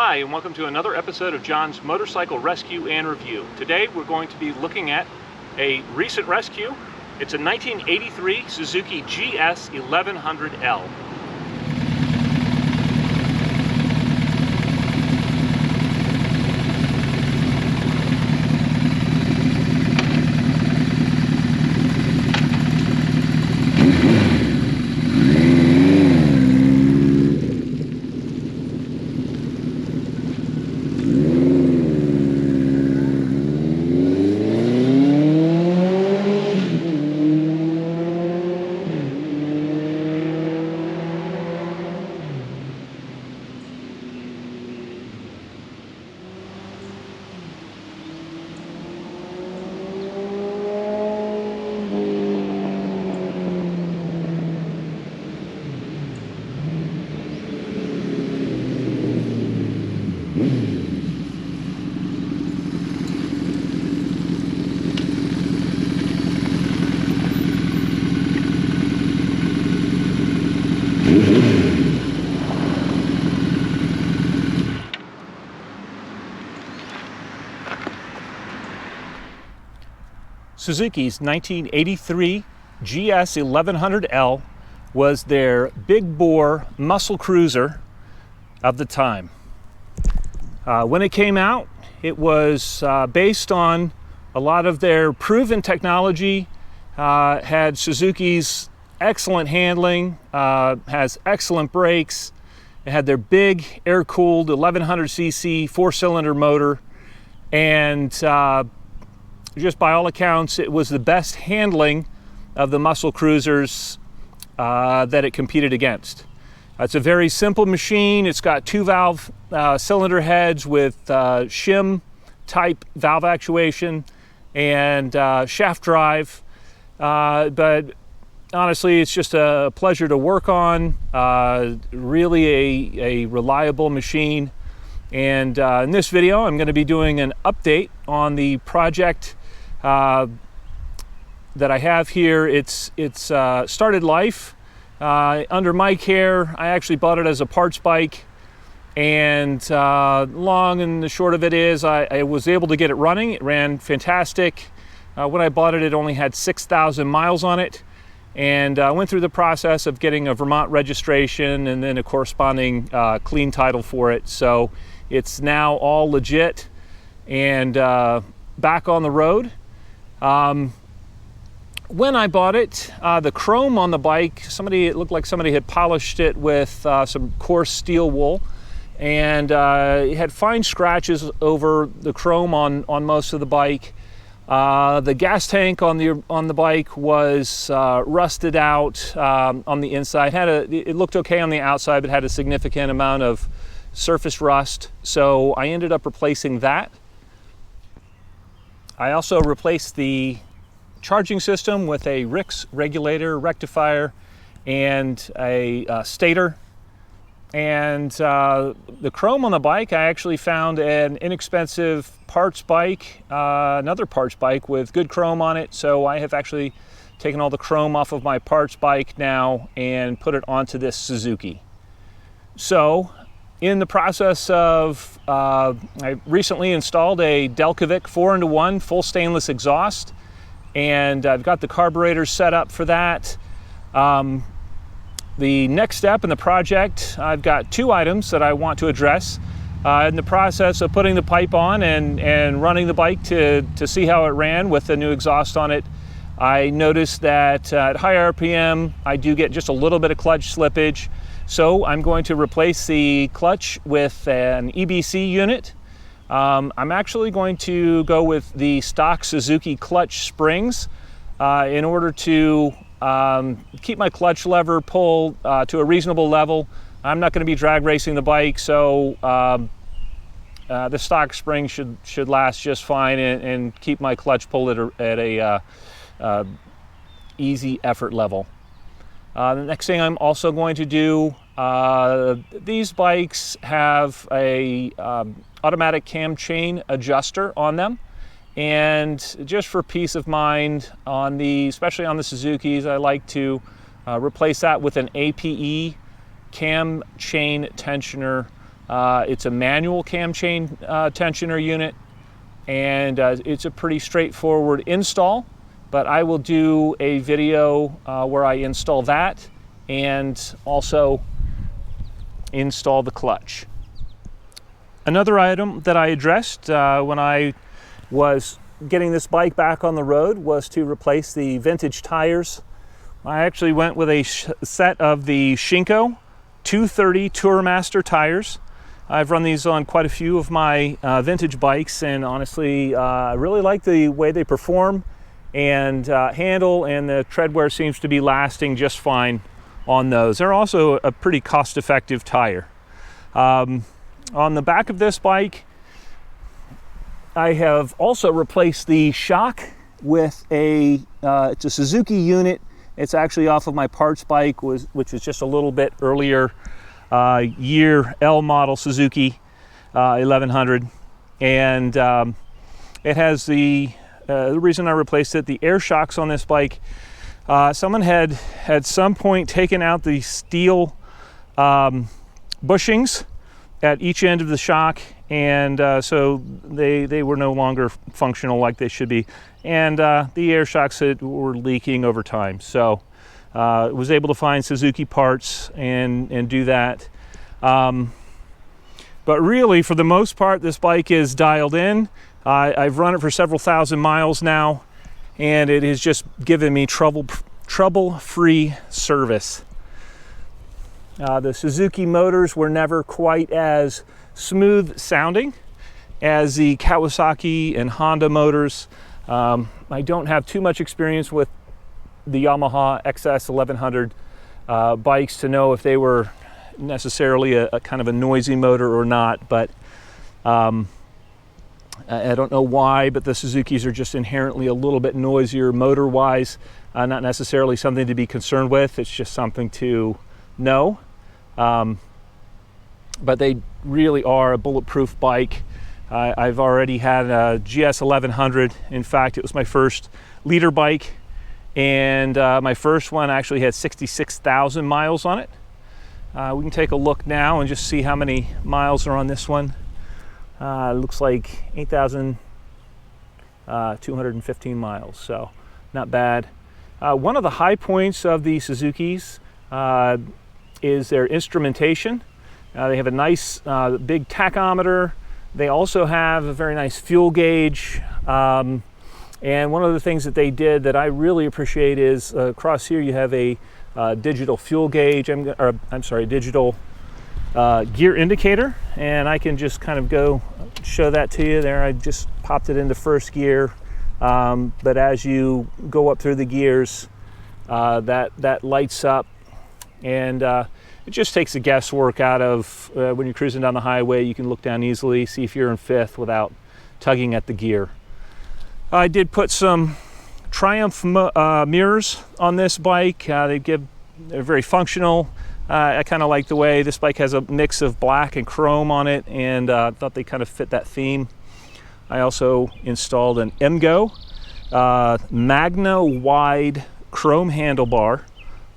Hi, and welcome to another episode of John's Motorcycle Rescue and Review. Today we're going to be looking at a recent rescue. It's a 1983 Suzuki GS1100L. Suzuki's 1983 GS1100L was their big bore muscle cruiser of the time. When it came out, it was based on a lot of their proven technology, had Suzuki's excellent handling, has excellent brakes. It had their big air-cooled 1100cc four-cylinder motor, and just by all accounts, it was the best handling of the muscle cruisers that it competed against. It's a very simple machine. It's got two valve cylinder heads with shim type valve actuation and shaft drive. But honestly, it's just a pleasure to work on. Really a reliable machine. And in this video, I'm going to be doing an update on the project that I have here. It's started life under my care. I actually bought it as a parts bike, and long and the short of it is I was able to get it running. It ran fantastic. When I bought it, it only had 6,000 miles on it, and I went through the process of getting a Vermont registration and then a corresponding clean title for it. So it's now all legit and back on the road. When I bought it, the chrome on the bike, it looked like somebody had polished it with some coarse steel wool, and it had fine scratches over the chrome on most of the bike. The gas tank on the bike was rusted out on the inside. It looked okay on the outside, but had a significant amount of surface rust, so I ended up replacing that. I also replaced the charging system with a regulator, rectifier, and a stator. And the chrome on the bike, I actually found an inexpensive parts bike, another parts bike with good chrome on it. So I have actually taken all the chrome off of my parts bike now and put it onto this Suzuki. So in the process of, I recently installed a Delkevic 4-in-1 full stainless exhaust, and I've got the carburetor set up for that. The next step in the project, I've got two items that I want to address. In the process of putting the pipe on and running the bike to see how it ran with the new exhaust on it, I noticed that at high RPM, I do get just a little bit of clutch slippage. So I'm going to replace the clutch with an EBC unit. I'm actually going to go with the stock Suzuki clutch springs in order to keep my clutch lever pull to a reasonable level. I'm not going to be drag racing the bike, so the stock spring should last just fine and keep my clutch pull at a easy effort level. The next thing I'm also going to do, these bikes have a automatic cam chain adjuster on them, and just for peace of mind, especially on the Suzukis, I like to replace that with an APE cam chain tensioner It's a manual cam chain tensioner unit, and it's a pretty straightforward install, but I will do a video where I install that and also install the clutch. Another item that I addressed when I was getting this bike back on the road was to replace the vintage tires. I actually went with a set of the Shinko 230 Tourmaster tires. I've run these on quite a few of my vintage bikes, and honestly, I really like the way they perform and handle, and the tread wear seems to be lasting just fine on those. They're also a pretty cost-effective tire. On the back of this bike, I have also replaced the shock with it's a Suzuki unit. It's actually off of my parts bike, which was just a little bit earlier year L model Suzuki 1100, and it has the reason I replaced it, the air shocks on this bike. Someone had at some point taken out the steel bushings at each end of the shock, and so they were no longer functional like they should be, and the air shocks were leaking over time. So was able to find Suzuki parts and do that. But really, for the most part, this bike is dialed in. I've run it for several thousand miles now, and it has just given me trouble-free service. The Suzuki motors were never quite as smooth sounding as the Kawasaki and Honda motors. I don't have too much experience with the Yamaha XS1100 bikes to know if they were necessarily a kind of a noisy motor or not, but I don't know why, but the Suzukis are just inherently a little bit noisier motor-wise. Not necessarily something to be concerned with, it's just something to know. But they really are a bulletproof bike. I've already had a GS1100. In fact, it was my first liter bike, and my first one actually had 66,000 miles on it. We can take a look now and just see how many miles are on this one. It looks like 8,215 miles, so not bad. One of the high points of the Suzukis is their instrumentation. They have a nice big tachometer. They also have a very nice fuel gauge. And one of the things that they did that I really appreciate is across here you have a digital fuel gauge, digital gear indicator, and I can just kind of go show that to you there. I just popped it into first gear, but as you go up through the gears, that lights up, and it just takes the guesswork out of when you're cruising down the highway. You can look down easily, see if you're in fifth without tugging at the gear. I did put some Triumph mirrors on this bike. They're very functional. I kind of like the way this bike has a mix of black and chrome on it, and thought they kind of fit that theme. I also installed an MGO Magna wide chrome handlebar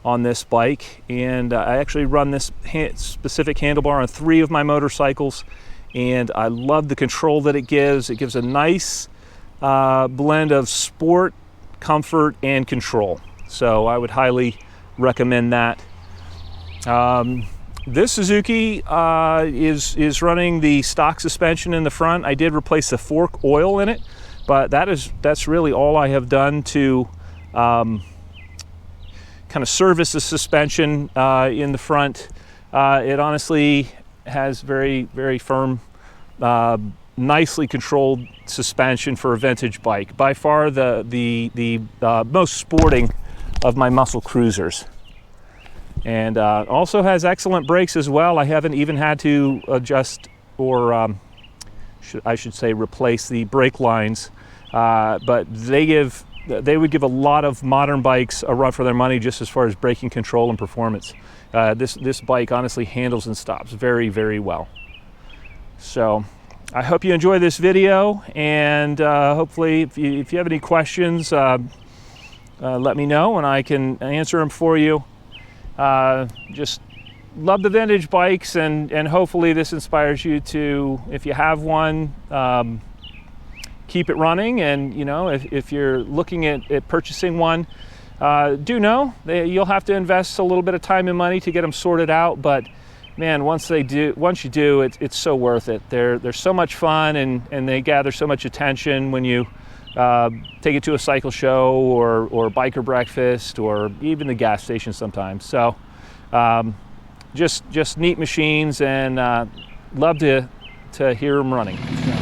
on this bike, and I actually run this specific handlebar on 3 of my motorcycles, and I love the control that it gives. It gives a nice blend of sport, comfort, and control. So I would highly recommend that. This Suzuki is running the stock suspension in the front. I did replace the fork oil in it, but that's really all I have done to kind of service the suspension in the front. It honestly has very, very firm, nicely controlled suspension for a vintage bike. By far the most sporting of my muscle cruisers. And also has excellent brakes as well. I haven't even had to adjust or I should say replace the brake lines, but they would give a lot of modern bikes a run for their money just as far as braking control and performance. This bike honestly handles and stops very, very well. So I hope you enjoy this video, and hopefully if you have any questions, let me know and I can answer them for you. Just love the vintage bikes, and hopefully this inspires you to, if you have one, keep it running. And you know, if you're looking at purchasing one, do know that you'll have to invest a little bit of time and money to get them sorted out, but man, once you do, it's so worth it. They're so much fun, and they gather so much attention when you take it to a cycle show or biker breakfast or even the gas station sometimes. So just neat machines, and love to hear them running. So